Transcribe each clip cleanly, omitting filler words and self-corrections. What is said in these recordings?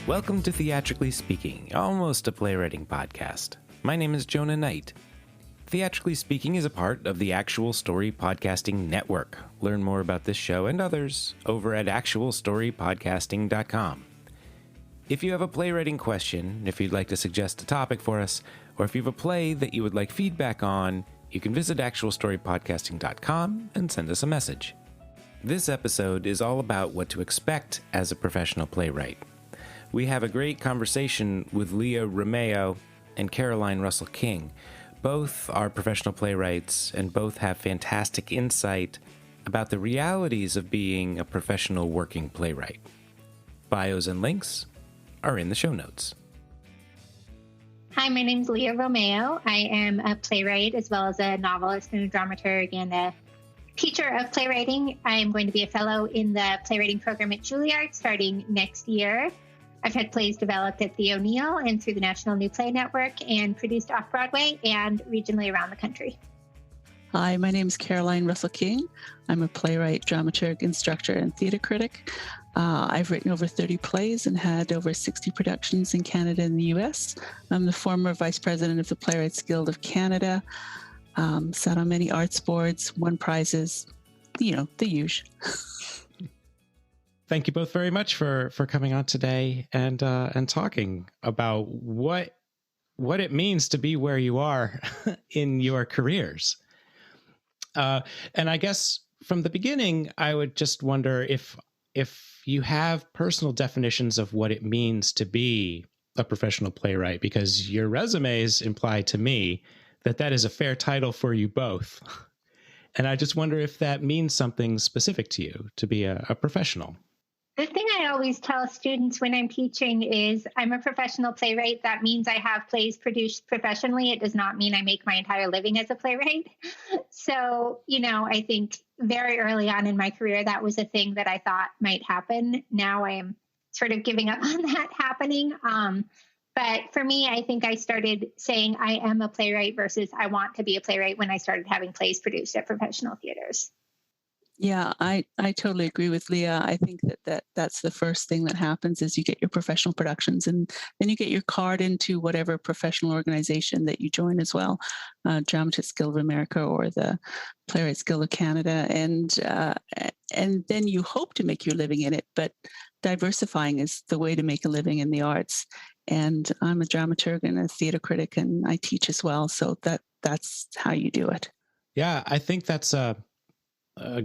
Welcome to Theatrically Speaking, almost a playwriting podcast. My name is Jonah Knight. Theatrically Speaking is a part of the Actual Story Podcasting Network. Learn more about this show and others over at actualstorypodcasting.com. If you have a playwriting question, if you'd like to suggest a topic for us, or if you have a play that you would like feedback on, you can visit actualstorypodcasting.com and send us a message. This episode is all about what to expect as a professional playwright. We have a great conversation with Lia Romeo and Caroline Russel-King. Both are professional playwrights and both have fantastic insight about the realities of being a professional working playwright. Bios and links are in the show notes. Hi, my name is Lia Romeo. I am a playwright as well as a novelist and a dramaturg and a teacher of playwriting. I am going to be a fellow in the playwriting program at Juilliard starting next year. I've had plays developed at the O'Neill and through the National New Play Network and produced off-Broadway and regionally around the country. Hi, my name is Caroline Russel-King. I'm a playwright, dramaturg, instructor, and theater critic. I've written over 30 plays and had over 60 productions in Canada and the U.S. I'm the former vice president of the Playwrights Guild of Canada. Sat on many arts boards, won prizes, the usual. Thank you both very much for coming on today and talking about what it means to be where you are in your careers. And I guess from the beginning, I would just wonder if you have personal definitions of what it means to be a professional playwright, because your resumes imply to me that is a fair title for you both. And I just wonder if that means something specific to you to be a professional. The thing I always tell students when I'm teaching is I'm a professional playwright. That means I have plays produced professionally. It does not mean I make my entire living as a playwright. So, I think very early on in my career, that was a thing that I thought might happen. Now I am sort of giving up on that happening. But for me, I think I started saying I am a playwright versus I want to be a playwright when I started having plays produced at professional theaters. Yeah, I totally agree with Lia. I think that's the first thing that happens is you get your professional productions and then you get your card into whatever professional organization that you join as well, Dramatists Guild of America or the Playwrights Guild of Canada. And then you hope to make your living in it, but diversifying is the way to make a living in the arts. And I'm a dramaturg and a theater critic, and I teach as well. So that's how you do it. Yeah, I think that's a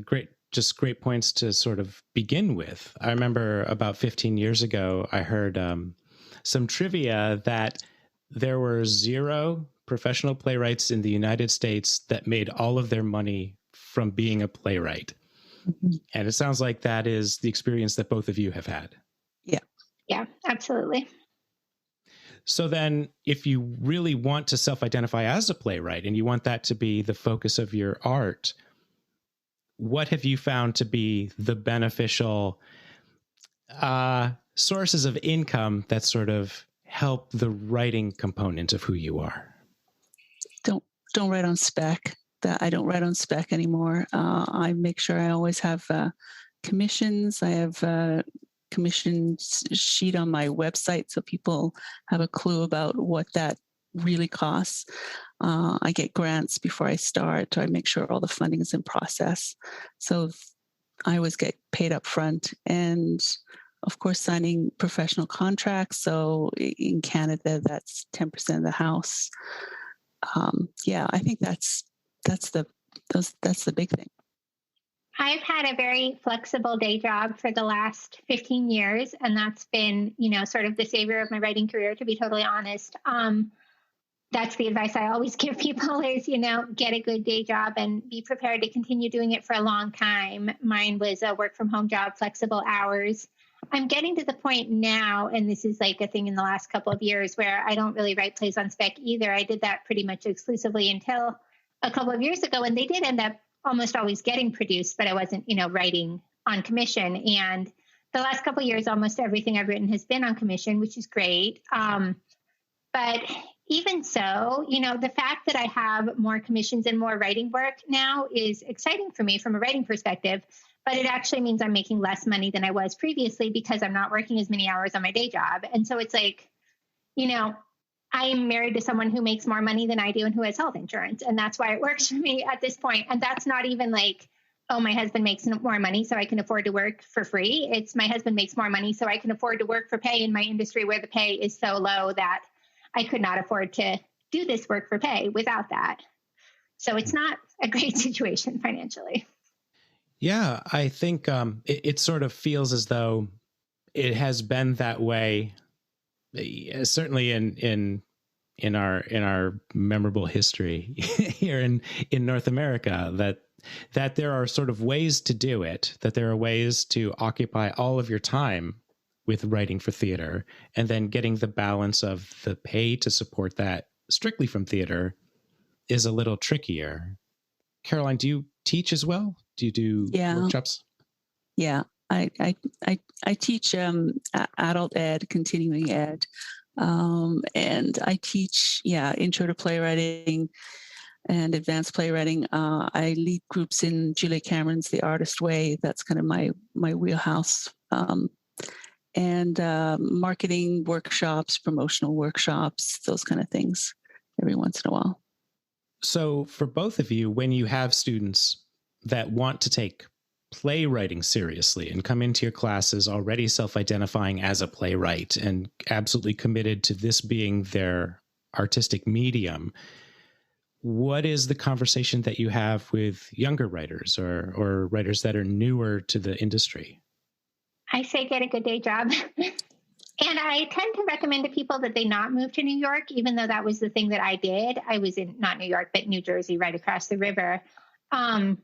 great points to sort of begin with. I remember about 15 years ago, I heard some trivia that there were 0 professional playwrights in the United States that made all of their money from being a playwright. Mm-hmm. And it sounds like that is the experience that both of you have had. Yeah. Yeah, absolutely. So then if you really want to self-identify as a playwright and you want that to be the focus of your art, what have you found to be the beneficial sources of income that sort of help the writing component of who you are? Don't write on spec. I don't write on spec anymore. I make sure I always have commissions. I have a commission sheet on my website so people have a clue about what that really costs. I get grants before I start. I make sure all the funding is in process. So I always get paid up front. And of course, signing professional contracts. So in Canada, that's 10% of the house. I think that's the big thing. I've had a very flexible day job for the last 15 years, and that's been, sort of the savior of my writing career, to be totally honest. That's the advice I always give people is, get a good day job and be prepared to continue doing it for a long time. Mine was a work from home job, flexible hours. I'm getting to the point now, and this is like a thing in the last couple of years, where I don't really write plays on spec either. I did that pretty much exclusively until a couple of years ago, and they did end up almost always getting produced, but I wasn't, writing on commission. And the last couple of years, almost everything I've written has been on commission, which is great. But even so, the fact that I have more commissions and more writing work now is exciting for me from a writing perspective. but it actually means I'm making less money than I was previously because I'm not working as many hours on my day job. And so it's like, I am married to someone who makes more money than I do and who has health insurance. And that's why it works for me at this point. And that's not even like, oh, my husband makes more money, so I can afford to work for free. It's my husband makes more money, so I can afford to work for pay in my industry where the pay is so low that I could not afford to do this work for pay without that. So it's not a great situation financially. Yeah, I think it sort of feels as though it has been that way, certainly in our memorable history here in North America, that there are sort of ways to do it, that there are ways to occupy all of your time with writing for theater, and then getting the balance of the pay to support that strictly from theater is a little trickier. Caroline, do you teach as well? Do you do workshops? Yeah, I teach adult ed, continuing ed, and I teach intro to playwriting and advanced playwriting. I lead groups in Julia Cameron's The Artist Way. That's kind of my wheelhouse. And marketing workshops, promotional workshops, those kind of things every once in a while. So for both of you, when you have students that want to take playwriting seriously and come into your classes already self-identifying as a playwright and absolutely committed to this being their artistic medium, what is the conversation that you have with younger writers or writers that are newer to the industry? I say get a good day job. And I tend to recommend to people that they not move to New York, even though that was the thing that I did. I was in not New York, but New Jersey, right across the river. And,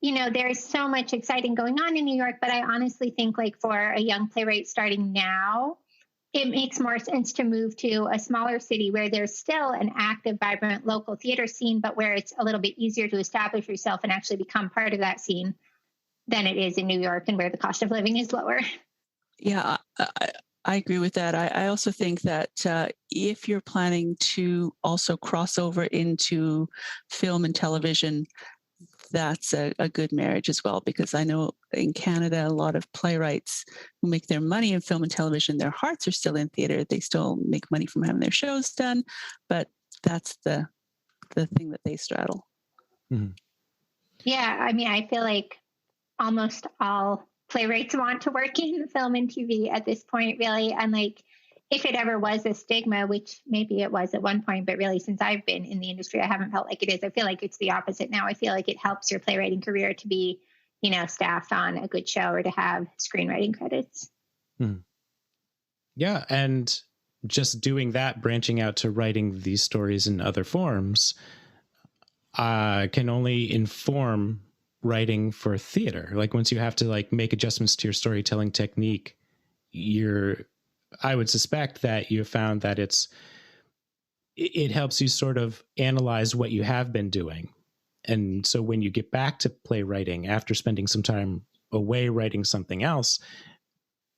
there's so much exciting going on in New York, but I honestly think like for a young playwright starting now, it makes more sense to move to a smaller city where there's still an active, vibrant local theater scene, but where it's a little bit easier to establish yourself and actually become part of that scene than it is in New York and where the cost of living is lower. Yeah, I agree with that. I also think that if you're planning to also cross over into film and television, that's a good marriage as well, because I know in Canada, a lot of playwrights who make their money in film and television, their hearts are still in theater. They still make money from having their shows done, but that's the thing that they straddle. Mm-hmm. Yeah, I mean, I feel like almost all playwrights want to work in film and TV at this point, really. And like, if it ever was a stigma, which maybe it was at one point, but really since I've been in the industry, I haven't felt like it is. I feel like it's the opposite now. I feel like it helps your playwriting career to be, staffed on a good show or to have screenwriting credits. Yeah. And just doing that, branching out to writing these stories in other forms, can only inform writing for theater. Like once you have to like make adjustments to your storytelling technique, I would suspect that you have found that it helps you sort of analyze what you have been doing. And so when you get back to playwriting after spending some time away writing something else,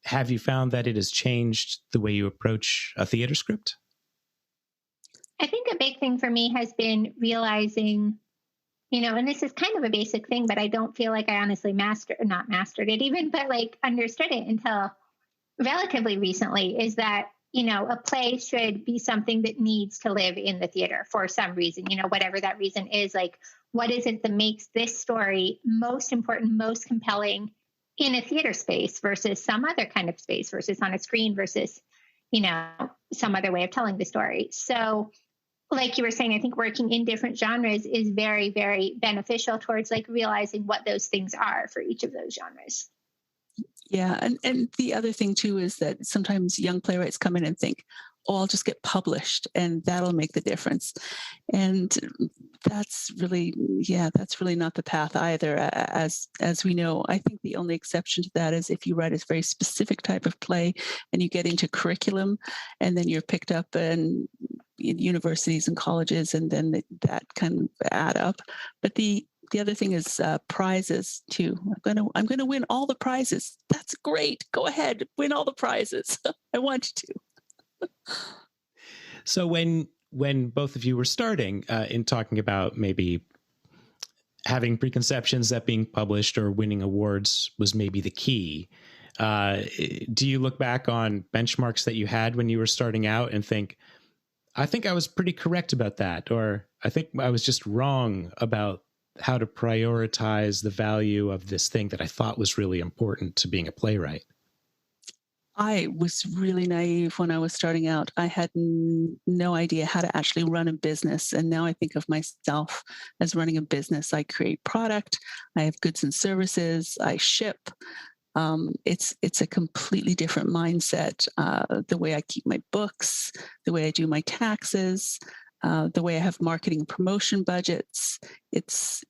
have you found that it has changed the way you approach a theater script? I think a big thing for me has been realizing, and this is kind of a basic thing, but I don't feel like I honestly not mastered it even, but like understood it until relatively recently, is that, a play should be something that needs to live in the theater for some reason, whatever that reason is. Like, what is it that makes this story most important, most compelling in a theater space versus some other kind of space versus on a screen versus, some other way of telling the story. So like you were saying, I think working in different genres is very, very beneficial towards like realizing what those things are for each of those genres. Yeah. And the other thing too is that sometimes young playwrights come in and think, oh, I'll just get published and that'll make the difference. And that's really not the path either. As we know, I think the only exception to that is if you write a very specific type of play and you get into curriculum and then you're picked up in universities and colleges, and then that can add up. But the other thing is prizes too. I'm gonna win all the prizes. That's great. Go ahead, win all the prizes. I want you to. So when both of you were starting in talking about maybe having preconceptions that being published or winning awards was maybe the key. Do you look back on benchmarks that you had when you were starting out and think, I think I was pretty correct about that, or I think I was just wrong about how to prioritize the value of this thing that I thought was really important to being a playwright? I was really naive when I was starting out. I had no idea how to actually run a business. And now I think of myself as running a business. I create product, I have goods and services, I ship. It's a completely different mindset. The way I keep my books, the way I do my taxes, the way I have marketing and promotion budgets. It's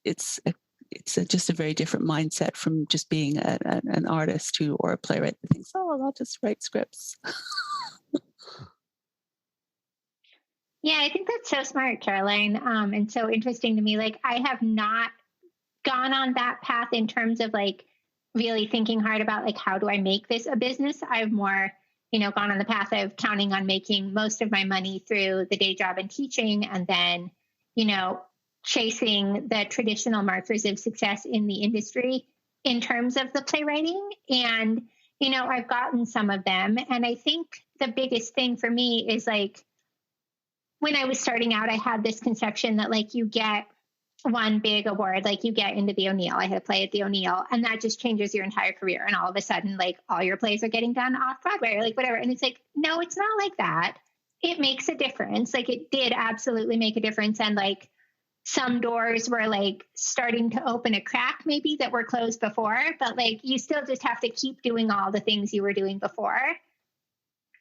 just a very different mindset from just being an artist or a playwright that thinks, oh, I'll just write scripts. Yeah, I think that's so smart, Caroline, and so interesting to me. Like, I have not gone on that path in terms of like really thinking hard about like, how do I make this a business? I've more, gone on the path of counting on making most of my money through the day job and teaching, and then, chasing the traditional markers of success in the industry in terms of the playwriting. And, I've gotten some of them. And I think the biggest thing for me is like, when I was starting out, I had this conception that like you get one big award, like you get into the O'Neill. I had a play at the O'Neill, and that just changes your entire career. And all of a sudden, like all your plays are getting done off Broadway or like whatever. And it's like, no, it's not like that. It makes a difference. Like it did absolutely make a difference. And like some doors were like starting to open a crack maybe that were closed before, but like you still just have to keep doing all the things you were doing before.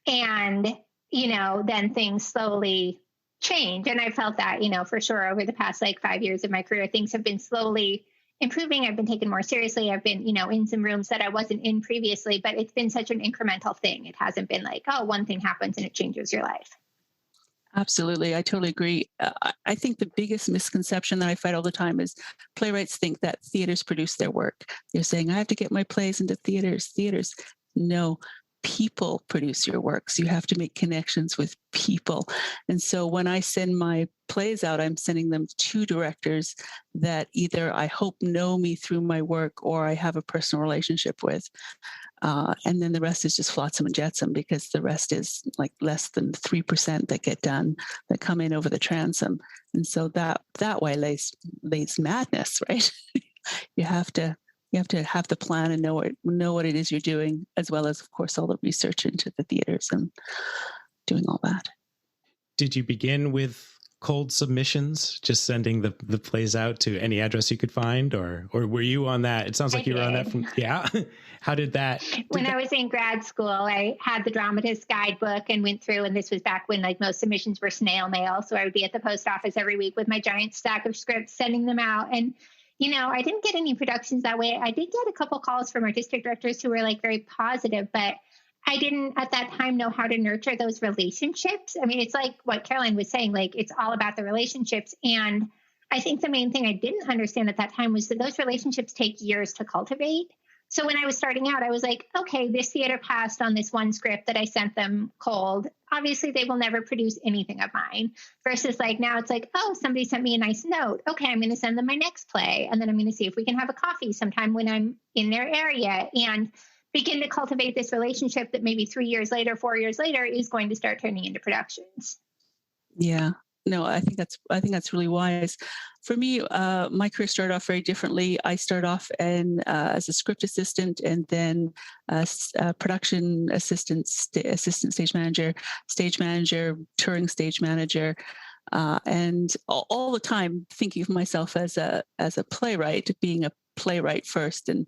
And, then things slowly change. And I felt that, for sure over the past like 5 years of my career, things have been slowly improving. I've been taken more seriously. I've been, in some rooms that I wasn't in previously, but it's been such an incremental thing. It hasn't been like, oh, one thing happens and it changes your life. Absolutely. I totally agree. I think the biggest misconception that I fight all the time is playwrights think that theaters produce their work. They're saying, I have to get my plays into theaters. No, people produce your works. You have to make connections with people. And so when I send my plays out, I'm sending them to directors that either I hope know me through my work or I have a personal relationship with. And then the rest is just flotsam and jetsam, because the rest is like less than 3% that get done, that come in over the transom. And so that way lays madness, right? You have to have the plan and know what it is you're doing, as well as, of course, all the research into the theaters and doing all that. Did you begin with cold submissions, just sending the plays out to any address you could find, or were you on that? It sounds like you were on that from, yeah. How did that? When I was in grad school, I had the dramatist guidebook and went through, and this was back when like most submissions were snail mail. So I would be at the post office every week with my giant stack of scripts, sending them out. And, I didn't get any productions that way. I did get a couple calls from artistic directors who were like very positive, but I didn't at that time know how to nurture those relationships. I mean, it's like what Caroline was saying, like it's all about the relationships. And I think the main thing I didn't understand at that time was that those relationships take years to cultivate. So when I was starting out, I was like, okay, this theater passed on this one script that I sent them cold. Obviously, they will never produce anything of mine. Versus like now it's like, oh, somebody sent me a nice note. Okay, I'm going to send them my next play. And then I'm going to see if we can have a coffee sometime when I'm in their area, and begin to cultivate this relationship that maybe 3 years later, 4 years later is going to start turning into productions. Yeah. No, I think that's really wise. For me, my career started off very differently. I started off as a script assistant, and then production assistant, assistant stage manager, touring stage manager, and all the time thinking of myself as a playwright, being a playwright first, and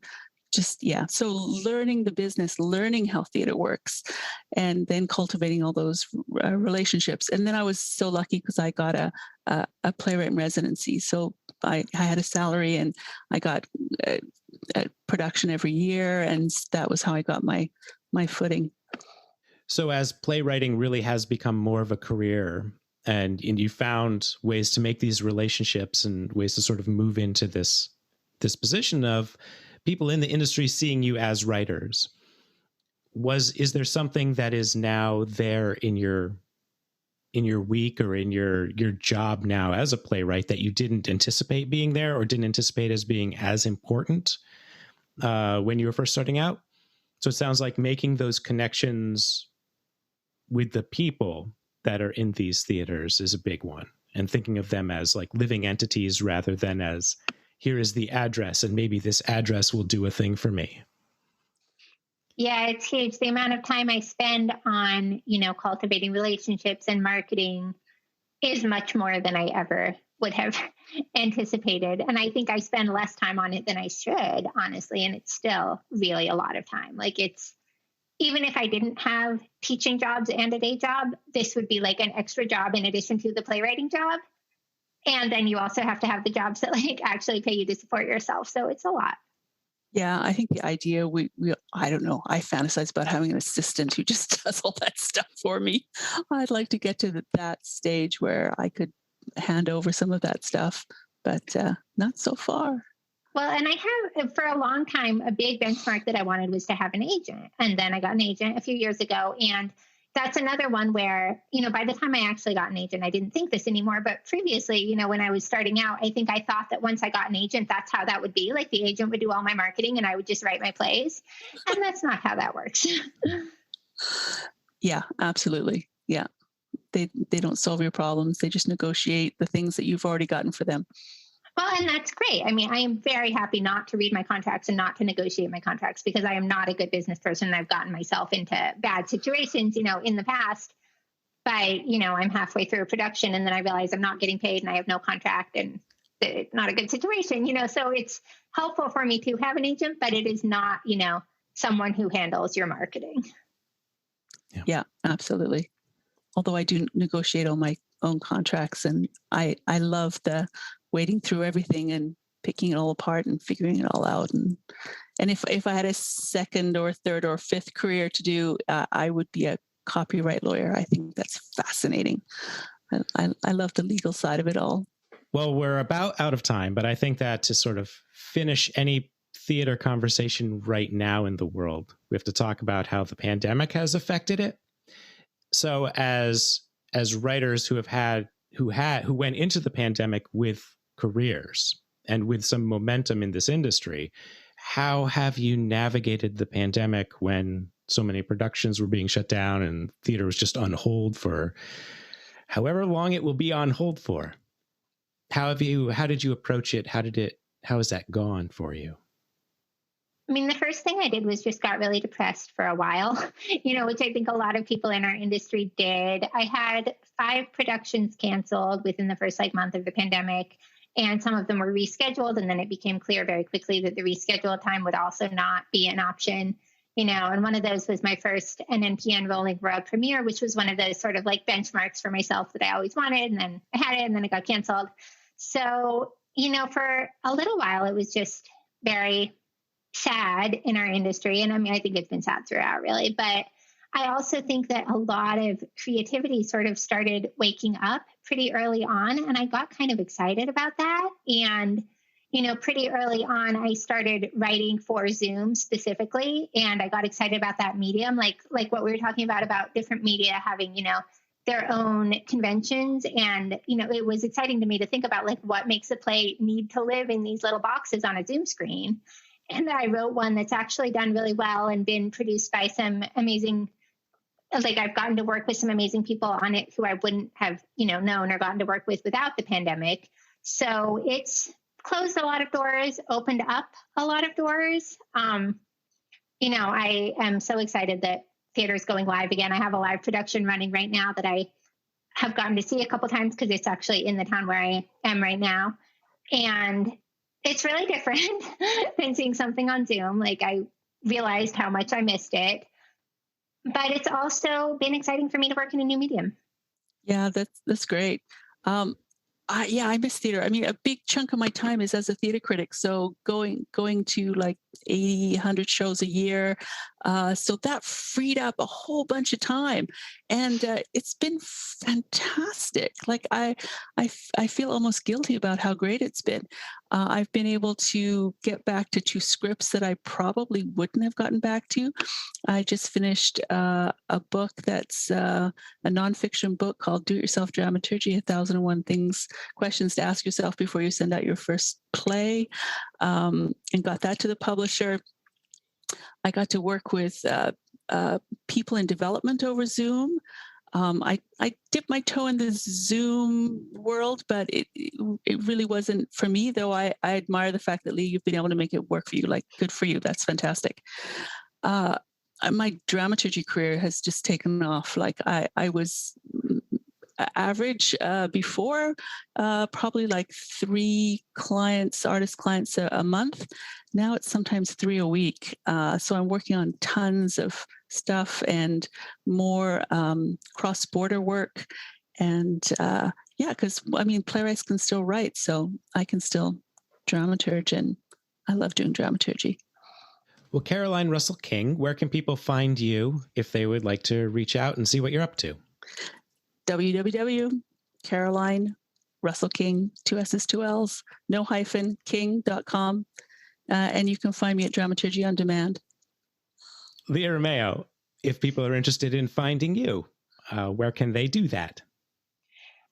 so learning the business, learning how theater works, and then cultivating all those relationships. And then I was so lucky because I got a playwright in residency. So I had a salary, and I got a production every year, and that was how I got my footing. So as playwriting really has become more of a career, and you found ways to make these relationships and ways to sort of move into this position of people in the industry seeing you as writers, is there something that is now there in your in your week or in your job now as a playwright that you didn't anticipate being there or didn't anticipate as being as important when you were first starting out? So it sounds like making those connections with the people that are in these theaters is a big one, and thinking of them as like living entities rather than as, here is the address and maybe this address will do a thing for me. Yeah, it's huge. The amount of time I spend on, cultivating relationships and marketing is much more than I ever would have anticipated. And I think I spend less time on it than I should, honestly. And it's still really a lot of time. Like, it's, even if I didn't have teaching jobs and a day job, this would be like an extra job in addition to the playwriting job. And then you also have to have the jobs that like actually pay you to support yourself. So it's a lot. Yeah, I think the idea I don't know, I fantasize about having an assistant who just does all that stuff for me. I'd like to get to that stage where I could hand over some of that stuff, but not so far. Well, and I have, for a long time, a big benchmark that I wanted was to have an agent. And then I got an agent a few years ago. And that's another one where, by the time I actually got an agent, I didn't think this anymore. But previously, when I was starting out, I think I thought that once I got an agent, that's how that would be. Like, the agent would do all my marketing and I would just write my plays. And that's not how that works. Yeah, absolutely. Yeah. They don't solve your problems. They just negotiate the things that you've already gotten for them. Well, and that's great. I mean, I am very happy not to read my contracts and not to negotiate my contracts, because I am not a good business person. I've gotten myself into bad situations, in the past by, I'm halfway through a production and then I realize I'm not getting paid and I have no contract, and it's not a good situation, so it's helpful for me to have an agent, but it is not, someone who handles your marketing. Yeah, absolutely. Although I do negotiate all my own contracts, and I love the wading through everything and picking it all apart and figuring it all out. And if I had a second or third or fifth career to do, I would be a copyright lawyer. I think that's fascinating. I love the legal side of it all. Well, we're about out of time, but I think that to sort of finish any theater conversation right now in the world, we have to talk about how the pandemic has affected it. So as writers who went into the pandemic with careers and with some momentum in this industry, how have you navigated the pandemic when so many productions were being shut down and theater was just on hold for however long it will be on hold for? How did you approach it? How has that gone for you? I mean, the first thing I did was just got really depressed for a while, which I think a lot of people in our industry did. I had 5 productions canceled within the first month of the pandemic, and some of them were rescheduled. And then it became clear very quickly that the rescheduled time would also not be an option, and one of those was my first NNPN Rolling World premiere, which was one of those sort of like benchmarks for myself that I always wanted. And then I had it and then it got canceled. So, for a little while, it was just very sad in our industry. And I mean, I think it's been sad throughout, really. But I also think that a lot of creativity sort of started waking up pretty early on. And I got kind of excited about that. And, pretty early on, I started writing for Zoom specifically. And I got excited about that medium, like what we were talking about different media having, their own conventions. And, it was exciting to me to think about what makes a play need to live in these little boxes on a Zoom screen. And I wrote one that's actually done really well and been produced by some amazing, I've gotten to work with some amazing people on it who I wouldn't have, known or gotten to work with without the pandemic. So it's closed a lot of doors, opened up a lot of doors. I am so excited that theater's going live again. I have a live production running right now that I have gotten to see a couple times because it's actually in the town where I am right now. And it's really different than seeing something on Zoom. I realized how much I missed it, but it's also been exciting for me to work in a new medium. Yeah, that's great. I miss theater. I mean, a big chunk of my time is as a theater critic. So going to 80, 100 shows a year. So that freed up a whole bunch of time. And it's been fantastic. Like I feel almost guilty about how great it's been. I've been able to get back to 2 scripts that I probably wouldn't have gotten back to. I just finished a book that's a nonfiction book called Do It Yourself Dramaturgy, 1001 Questions to Ask Yourself Before You Send Out Your First Play, and got that to the publisher. I got to work with people in development over Zoom. I dipped my toe in the Zoom world, but it really wasn't for me, though I admire the fact that, Lee, you've been able to make it work for you. Like, good for you. That's fantastic. My dramaturgy career has just taken off. Like I was average before, probably like 3 artist clients a month. Now it's sometimes 3 a week. So I'm working on tons of stuff and more cross-border work. And because playwrights can still write, so I can still dramaturge, and I love doing dramaturgy. Well, Caroline Russel-King, where can people find you if they would like to reach out and see what you're up to? www.CarolineRussell-King, 2 S's, 2 L's, no hyphen, king.com. And you can find me at Dramaturgy on Demand. Lia Romeo, if people are interested in finding you, where can they do that?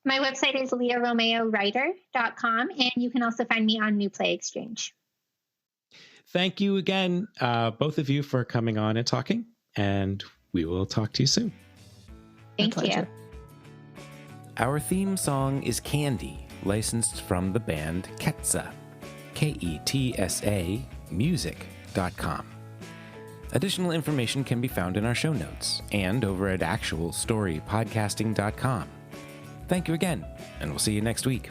My website is liaromeowriter.com, and you can also find me on New Play Exchange. Thank you again, both of you, for coming on and talking, and we will talk to you soon. Thank you. Our theme song is Candy, licensed from the band Ketsa, Ketsa, music.com. Additional information can be found in our show notes and over at actualstorypodcasting.com. Thank you again, and we'll see you next week.